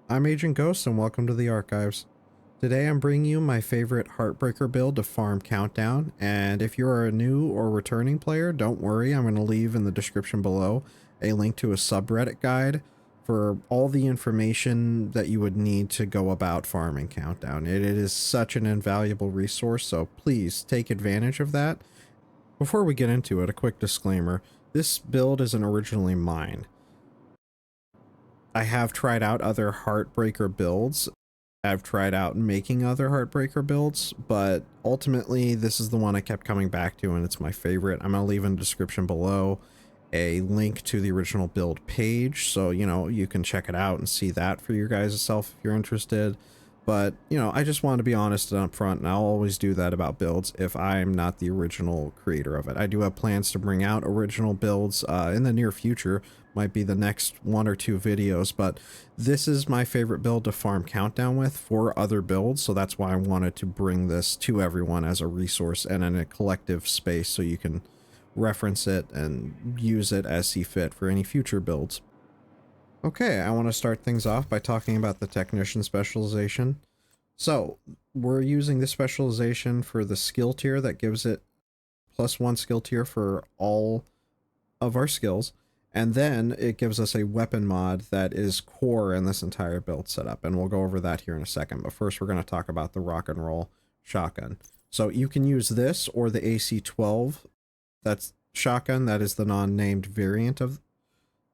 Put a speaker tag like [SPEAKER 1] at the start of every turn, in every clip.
[SPEAKER 1] I'm Agent Ghost and welcome to the archives. Today I'm bringing you my favorite Heartbreaker build to farm countdown, and if you are a new or returning player, don't worry, I'm going to leave in the description below a link to a subreddit guide for all the information that you would need to go about farming countdown. It is such an invaluable resource, so please take advantage of that. Before we get into it, a quick disclaimer. This build isn't originally mine. I have tried out other Heartbreaker builds. I've tried out making other Heartbreaker builds, but ultimately this is the one I kept coming back to and it's my favorite. I'm going to leave in the description below a link to the original build page, so you can check it out and see that for your guys' self if you're interested. But I just want to be honest and upfront, and I'll always do that about builds if I'm not the original creator of it. I do have plans to bring out original builds in the near future, might be the next 1 or 2 videos, but this is my favorite build to farm countdown with for other builds, so that's why I wanted to bring this to everyone as a resource and in a collective space so you can reference it and use it as see fit for any future builds. Okay, I want to start things off by talking about the technician specialization. So we're using this specialization for the skill tier that gives it +1 skill tier for all of our skills. And then it gives us a weapon mod that is core in this entire build setup. And we'll go over that here in a second. But first we're going to talk about the rock and roll shotgun. So you can use this or the AC-12. That's shotgun. That is the non-named variant of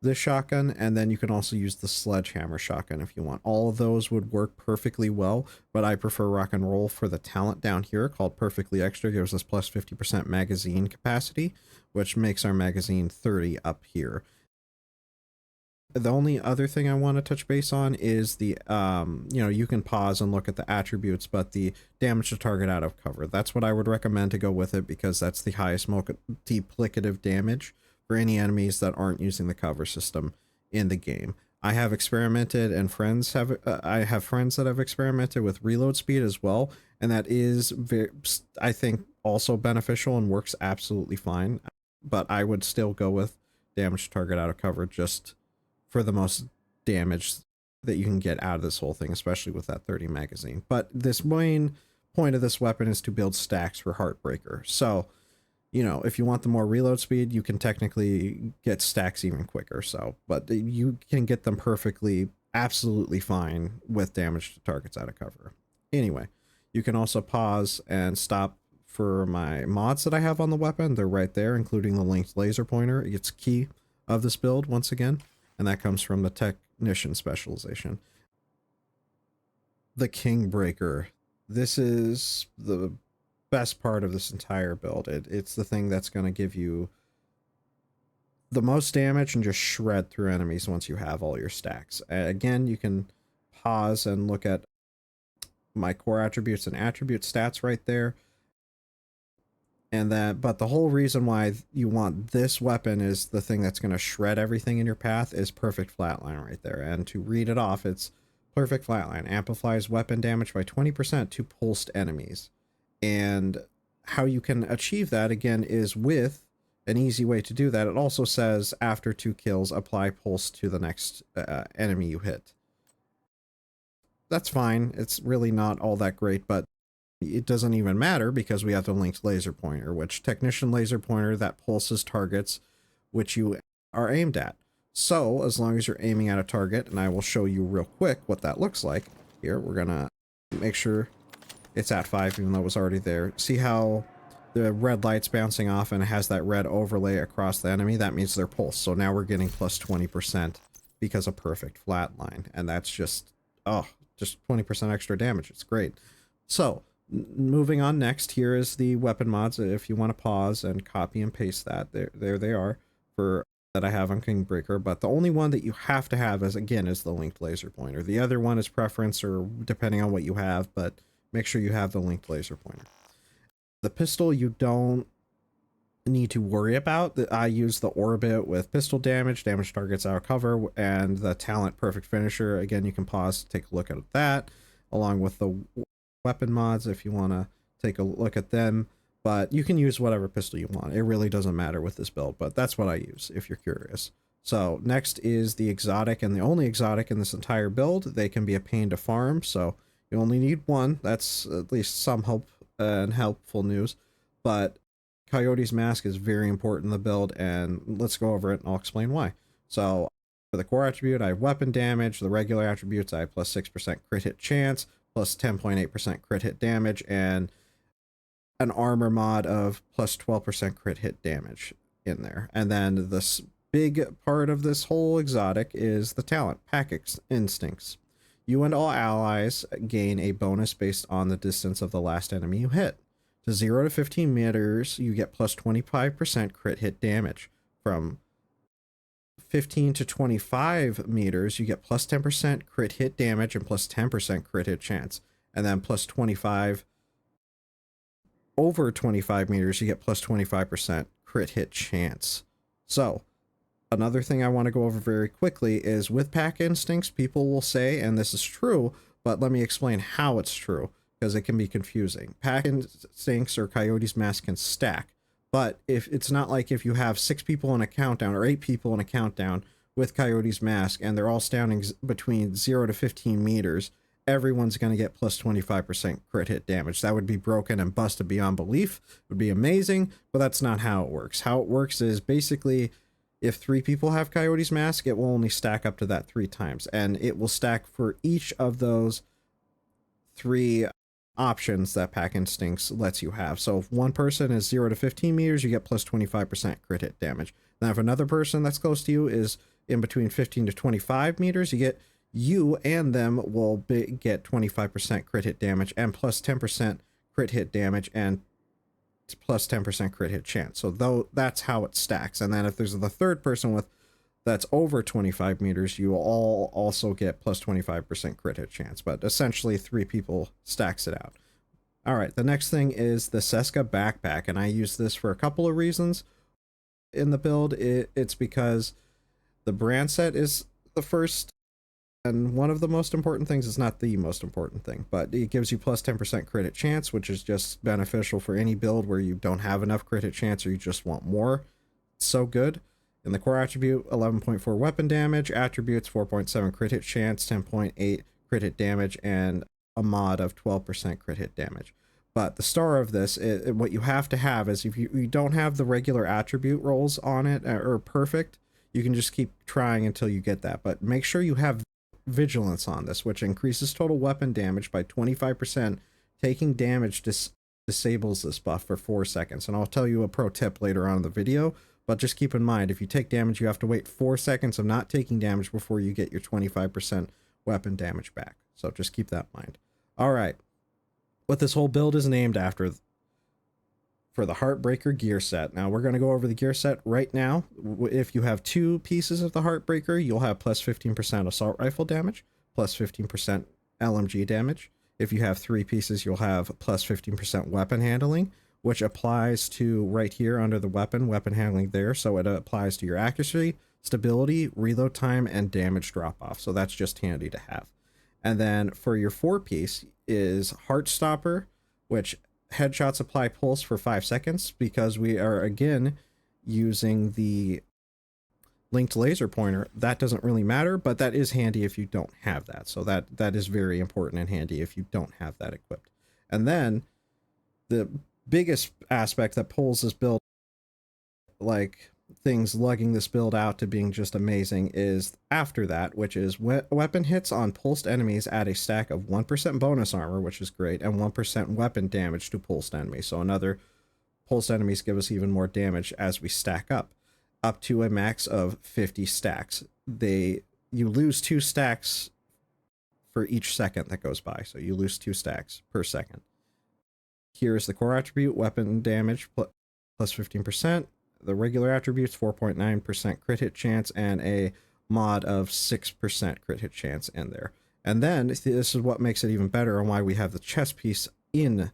[SPEAKER 1] this shotgun, and then you can also use the sledgehammer shotgun if you want. All of those would work perfectly well, but I prefer rock and roll for the talent down here called Perfectly Extra. Gives us plus 50% magazine capacity, which makes our magazine 30 up here. The only other thing I want to touch base on is the, you can pause and look at the attributes, but the damage to target out of cover. That's what I would recommend to go with it because that's the highest multiplicative damage for any enemies that aren't using the cover system in the game. I have experimented and I have friends that have experimented with reload speed as well, and that is I think also beneficial and works absolutely fine, but I would still go with damage to target out of cover just for the most damage that you can get out of this whole thing, especially with that 30 magazine. But this main point of this weapon is to build stacks for Heartbreaker. So if you want the more reload speed, you can technically get stacks even quicker. So, but you can get them perfectly, absolutely fine with damage to targets out of cover. Anyway, you can also pause and stop for my mods that I have on the weapon. They're right there, including the linked laser pointer. It's key of this build once again, and that comes from the technician specialization. The Kingbreaker. This is the best part of this entire build. It's the thing that's going to give you the most damage and just shred through enemies once you have all your stacks. Again, you can pause and look at my core attributes and attribute stats right there. But the whole reason why you want this weapon is the thing that's going to shred everything in your path is perfect flatline right there. And to read it off, it's perfect flatline amplifies weapon damage by 20% to pulsed enemies. And how you can achieve that, again, is with an easy way to do that. It also says after 2 kills, apply pulse to the next enemy you hit. That's fine. It's really not all that great, but it doesn't even matter because we have the linked laser pointer, which technician laser pointer that pulses targets which you are aimed at. So as long as you're aiming at a target, and I will show you real quick what that looks like. Here, we're gonna make sure it's at 5, even though it was already there. See how the red light's bouncing off and it has that red overlay across the enemy? That means they're pulsed. So now we're getting plus 20% because of perfect flatline. And that's just 20% extra damage. It's great. So moving on next, here is the weapon mods. If you want to pause and copy and paste that, there they are for that I have on Kingbreaker. But the only one that you have to have is the linked laser pointer. The other one is preference or depending on what you have, but make sure you have the linked laser pointer. The pistol you don't need to worry about. I use the orbit with pistol damage targets out of cover, and the talent perfect finisher. Again, you can pause to take a look at that, along with the weapon mods if you want to take a look at them. But you can use whatever pistol you want. It really doesn't matter with this build, but that's what I use if you're curious. So next is the exotic, and the only exotic in this entire build. They can be a pain to farm, so you only need one. That's at least some hope and helpful news. But Coyote's Mask is very important in the build, and let's go over it and I'll explain why. So for the core attribute, I have weapon damage. The regular attributes, I have plus 6% crit hit chance, plus 10.8% crit hit damage, and an armor mod of plus 12% crit hit damage in there. And then this big part of this whole exotic is the talent, Pack Instincts. You and all allies gain a bonus based on the distance of the last enemy you hit. To 0 to 15 meters, you get plus 25% crit hit damage. From 15 to 25 meters, you get plus 10% crit hit damage and plus 10% crit hit chance. And then plus 25 over 25 meters, you get plus 25% crit hit chance. So another thing I want to go over very quickly is with Pack Instincts, people will say, and this is true, but let me explain how it's true, because it can be confusing. Pack Instincts or Coyote's Mask can stack, but if it's not like if you have 6 people in a countdown or 8 people in a countdown with Coyote's Mask and they're all standing between 0 to 15 meters, everyone's going to get plus 25% crit hit damage. That would be broken and busted beyond belief. It would be amazing, but that's not how it works. How it works is basically if 3 people have Coyote's Mask, it will only stack up to that 3 times, and it will stack for each of those 3 options that Pack Instincts lets you have. So if one person is 0 to 15 meters, you get plus 25% crit hit damage. Then if another person that's close to you is in between 15 to 25 meters, you and them will get 25% crit hit damage and plus 10% crit hit damage and plus 10% crit hit chance. So though that's how it stacks. And then if there's the third person with that's over 25 meters, you will all also get plus 25% crit hit chance. But essentially 3 people stacks it out. All right, the next thing is the Ceska backpack, and I use this for a couple of reasons in the build. It's because the brand set is the first, and one of the most important things is not the most important thing, but it gives you plus 10% crit hit chance, which is just beneficial for any build where you don't have enough crit hit chance or you just want more. It's so good. In the core attribute, 11.4 weapon damage, attributes 4.7 crit hit chance, 10.8 crit hit damage, and a mod of 12% crit hit damage. But the star of this, what you have to have is if you don't have the regular attribute rolls on it or perfect, you can just keep trying until you get that. But make sure you have vigilance on this, which increases total weapon damage by 25%. Taking damage disables this buff for 4 seconds. And I'll tell you a pro tip later on in the video. But just keep in mind, if you take damage, you have to wait 4 seconds of not taking damage before you get your 25% weapon damage back. So just keep that in mind. All right. What this whole build is named after for the Heartbreaker gear set. Now, we're going to go over the gear set right now. If you have 2 pieces of the Heartbreaker, you'll have plus 15% assault rifle damage, plus 15% LMG damage. If you have 3 pieces, you'll have plus 15% weapon handling, which applies to right here under the weapon handling there. So it applies to your accuracy, stability, reload time, and damage drop off. So that's just handy to have. And then for your 4 piece is Heartstopper, which headshots apply pulse for 5 seconds because we are again using the linked laser pointer. That doesn't really matter, but that is handy if you don't have that. So that is very important and handy if you don't have that equipped. And then the biggest aspect that pulls this build, like things lugging this build out to being just amazing, is after that, which is weapon hits on pulsed enemies add a stack of 1% bonus armor, which is great, and 1% weapon damage to pulsed enemies. So another pulsed enemies give us even more damage as we stack up to a max of 50 stacks. You lose 2 stacks for each second that goes by, so you lose 2 stacks per second. Here's the core attribute, weapon damage plus 15%. The regular attributes, 4.9% crit hit chance, and a mod of 6% crit hit chance in there. And then this is what makes it even better and why we have the chest piece in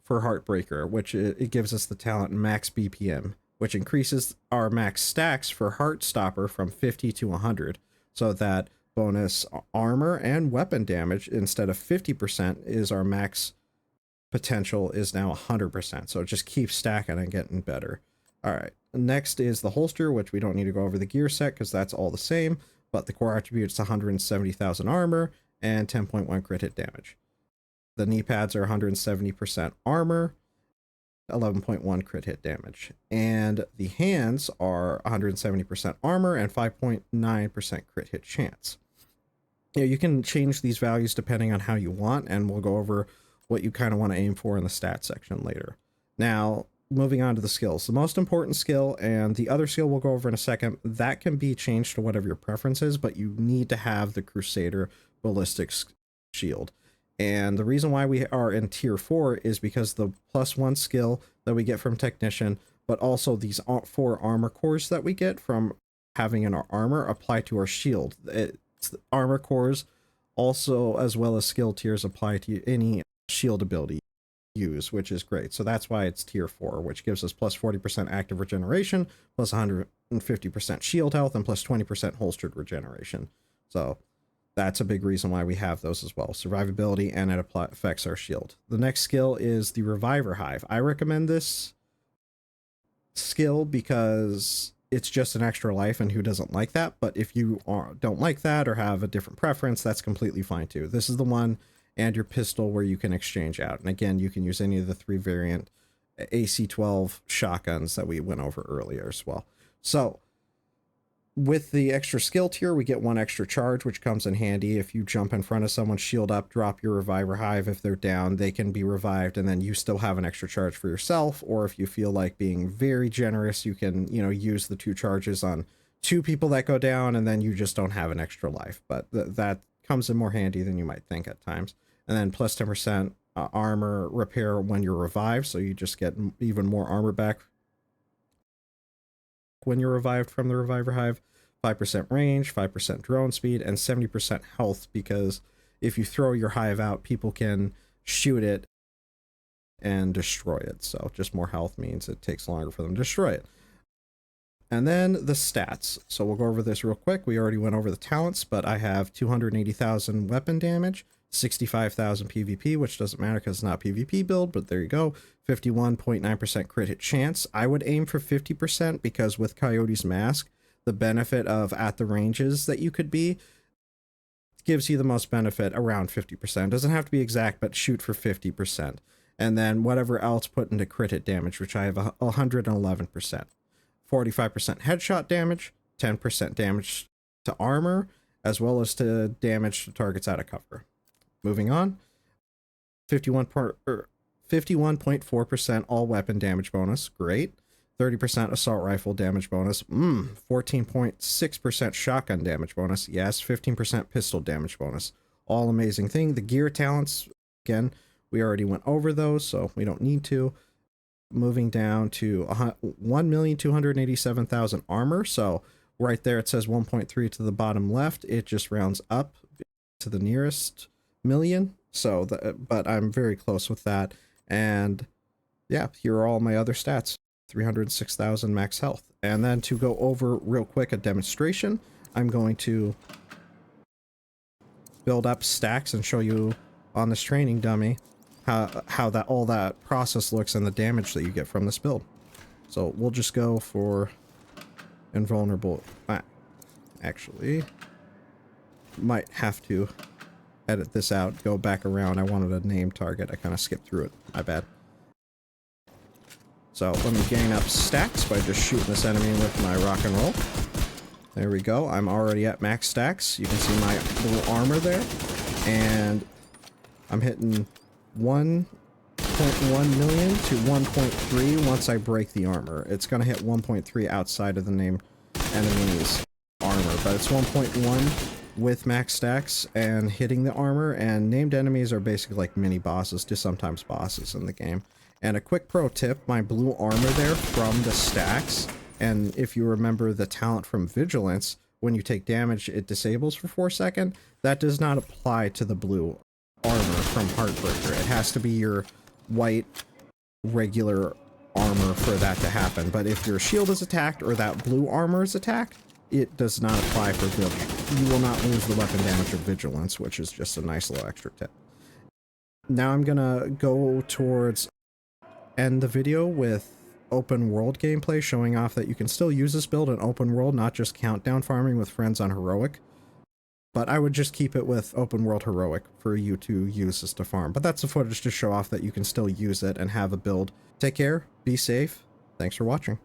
[SPEAKER 1] for Heartbreaker, which it gives us the talent max BPM, which increases our max stacks for Heartstopper from 50 to 100, so that bonus armor and weapon damage instead of 50% is our max potential is now 100%. So it just keeps stacking and getting better. All right. Next is the holster, which we don't need to go over the gear set because that's all the same, but the core attribute is 170,000 armor and 10.1 crit hit damage. The knee pads are 170% armor, 11.1 crit hit damage, and the hands are 170% armor and 5.9% crit hit chance. You can change these values depending on how you want, and we'll go over what you kind of want to aim for in the stat section later. Now, moving on to the skills. The most important skill, and the other skill we'll go over in a second, that can be changed to whatever your preference is, but you need to have the Crusader Ballistic Shield. And the reason why we are in tier 4 is because the +1 skill that we get from Technician, but also these 4 armor cores that we get from having in our armor apply to our shield. It's armor cores also, as well as skill tiers, apply to any shield ability you use, which is great. So that's why it's tier 4, which gives us plus 40% active regeneration, plus 150% shield health, and plus 20% holstered regeneration. So that's a big reason why we have those as well. Survivability, and it affects our shield. The next skill is the Reviver Hive. I recommend this skill because it's just an extra life, and who doesn't like that? But if you don't like that or have a different preference, that's completely fine too. This is the one and your pistol where you can exchange out. And again, you can use any of the 3 variant AC-12 shotguns that we went over earlier as well. So with the extra skill tier, we get 1 extra charge, which comes in handy. If you jump in front of someone, shield up, drop your Reviver Hive. If they're down, they can be revived, and then you still have an extra charge for yourself. Or if you feel like being very generous, you can, use the 2 charges on 2 people that go down, and then you just don't have an extra life. But that comes in more handy than you might think at times. And then plus 10% armor repair when you're revived, so you just get even more armor back when you're revived from the Reviver Hive. 5% range, 5% drone speed, and 70% health, because if you throw your hive out, people can shoot it and destroy it. So just more health means it takes longer for them to destroy it. And then the stats. So we'll go over this real quick. We already went over the talents, but I have 280,000 weapon damage, 65,000 PvP, which doesn't matter because it's not a PvP build, but there you go. 51.9% crit hit chance. I would aim for 50% because with Coyote's mask, the benefit of at the ranges that you could be gives you the most benefit around 50%. Doesn't have to be exact, but shoot for 50%. And then whatever else put into crit hit damage, which I have 111%. 45% headshot damage, 10% damage to armor, as well as to damage to targets out of cover. Moving on, 51.4% all weapon damage bonus, great. 30% assault rifle damage bonus, 14.6% shotgun damage bonus, yes, 15% pistol damage bonus, all amazing thing. The gear talents, again, we already went over those, so we don't need to. Moving down to 1,287,000 armor, so right there it says 1.3 to the bottom left, it just rounds up to the nearest million, so but I'm very close with that. And yeah, here are all my other stats. 306,000 max health. And then to go over real quick a demonstration, I'm going to build up stacks and show you on this training dummy how that all that process looks and the damage that you get from this build. So we'll just go for invulnerable. Actually, might have to edit this out, go back around. I wanted a name target. I kind of skipped through it. My bad. So let me gain up stacks by just shooting this enemy with my rock and roll. There we go. I'm already at max stacks. You can see my little armor there. And I'm hitting 1.1 million to 1.3 once I break the armor. It's going to hit 1.3 outside of the named enemy's armor, but it's 1.1 with max stacks and hitting the armor. And named enemies are basically like mini bosses to sometimes bosses in the game. And a quick pro tip, my blue armor there from the stacks, and if you remember the talent from Vigilance, when you take damage, it disables for 4 seconds. That does not apply to the blue armor from Heartbreaker. It has to be your white, regular armor for that to happen. But if your shield is attacked or that blue armor is attacked, it does not apply for Vigilance. You will not lose the weapon damage of Vigilance, which is just a nice little extra tip. Now I'm gonna go towards end the video with open world gameplay showing off that you can still use this build in open world, not just countdown farming with friends on heroic. But I would just keep it with open world heroic for you to use this to farm. But that's the footage to show off that you can still use it and have a build. Take care, be safe, thanks for watching.